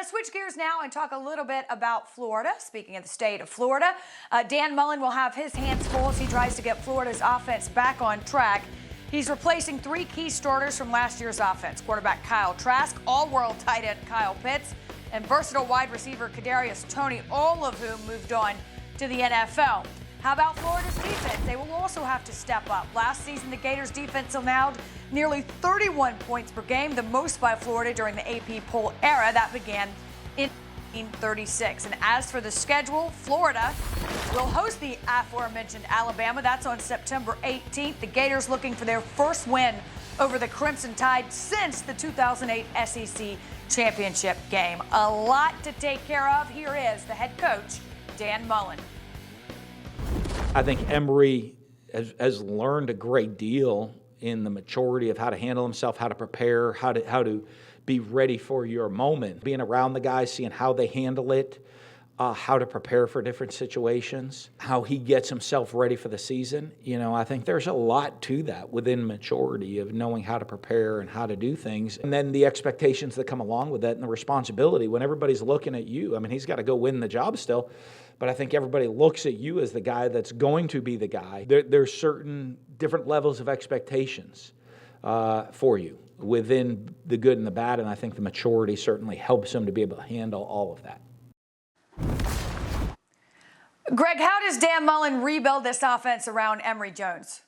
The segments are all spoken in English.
let's switch gears now and talk a little bit about Florida. Speaking of the state of Florida, Dan Mullen will have his hands full as he tries to get Florida's offense back on track. He's replacing three key starters from last year's offense: quarterback Kyle Trask, all-world tight end Kyle Pitts, and versatile wide receiver Kadarius Toney, all of whom moved on to the NFL. How about Florida's defense? They will also have to step up. Last season, the Gators' defense allowed nearly 31 points per game, the most by Florida during the AP poll era that began in 1936. And as for the schedule, Florida will host the aforementioned Alabama. That's on September 18th. The Gators looking for their first win over the Crimson Tide since the 2008 SEC championship game. A lot to take care of. Here is the head coach, Dan Mullen. I think Emory has learned a great deal in the maturity of how to handle himself, how to prepare, how to be ready for your moment. Being around the guys, seeing how they handle it, how to prepare for different situations, how he gets himself ready for the season. You know, I think there's a lot to that within maturity of knowing how to prepare and how to do things. And then the expectations that come along with that and the responsibility when everybody's looking at you. I mean, he's got to go win the job still. But I think everybody looks at you as the guy that's going to be the guy. There's certain different levels of expectations for you within the good and the bad, and I think the maturity certainly helps him to be able to handle all of that. Greg, how does Dan Mullen rebuild this offense around Emory Jones?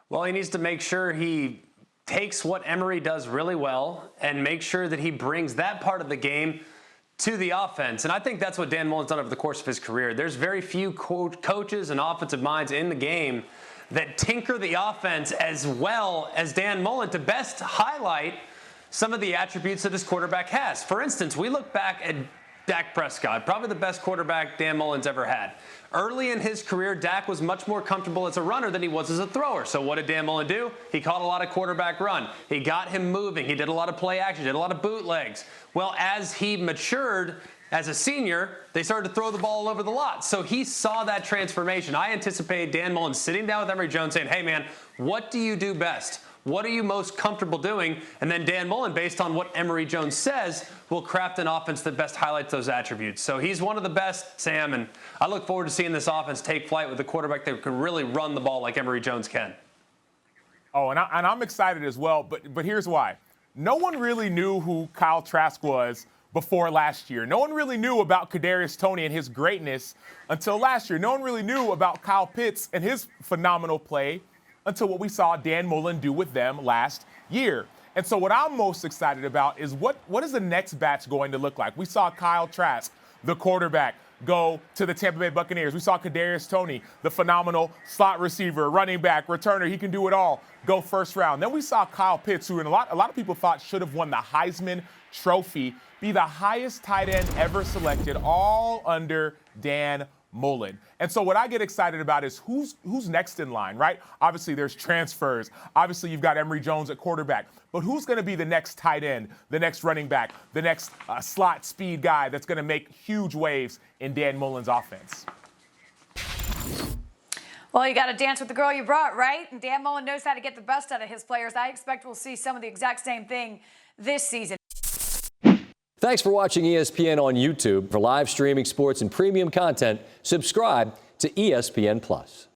Well, he needs to make sure he takes what Emory does really well and make sure that he brings that part of the game to the offense. And I think that's what Dan Mullen's done over the course of his career. There's very few coaches and offensive minds in the game that tinker the offense as well as Dan Mullen to best highlight some of the attributes that his quarterback has. For instance, we look back at Dak Prescott, probably the best quarterback Dan Mullen's ever had. Early in his career, Dak was much more comfortable as a runner than he was as a thrower. So what did Dan Mullen do? He caught a lot of quarterback run. He got him moving. He did a lot of play action, did a lot of bootlegs. Well, as he matured as a senior, they started to throw the ball all over the lot. So he saw that transformation. I anticipate Dan Mullen sitting down with Emory Jones saying, hey, man, what do you do best? What are you most comfortable doing? And then Dan Mullen, based on what Emory Jones says, will craft an offense that best highlights those attributes. So he's one of the best, Sam, and I look forward to seeing this offense take flight with a quarterback that can really run the ball like Emory Jones can. Oh, and I'm excited as well, but here's why. No one really knew who Kyle Trask was before last year. No one really knew about Kadarius Toney and his greatness until last year. No one really knew about Kyle Pitts and his phenomenal play until what we saw Dan Mullen do with them last year. And so what I'm most excited about is what is the next batch going to look like? We saw Kyle Trask, the quarterback, go to the Tampa Bay Buccaneers. We saw Kadarius Toney, the phenomenal slot receiver, running back, returner. He can do it all, go first round. Then we saw Kyle Pitts, who a lot of people thought should have won the Heisman Trophy, be the highest tight end ever selected, all under Dan Mullen. And so what I get excited about is who's next in line, right? Obviously, there's transfers. Obviously, you've got Emory Jones at quarterback. But who's going to be the next tight end, the next running back, the next slot speed guy that's going to make huge waves in Dan Mullen's offense? Well, you got to dance with the girl you brought, right? And Dan Mullen knows how to get the best out of his players. I expect we'll see some of the exact same thing this season. Thanks for watching ESPN on YouTube. For live streaming sports and premium content, subscribe to ESPN+.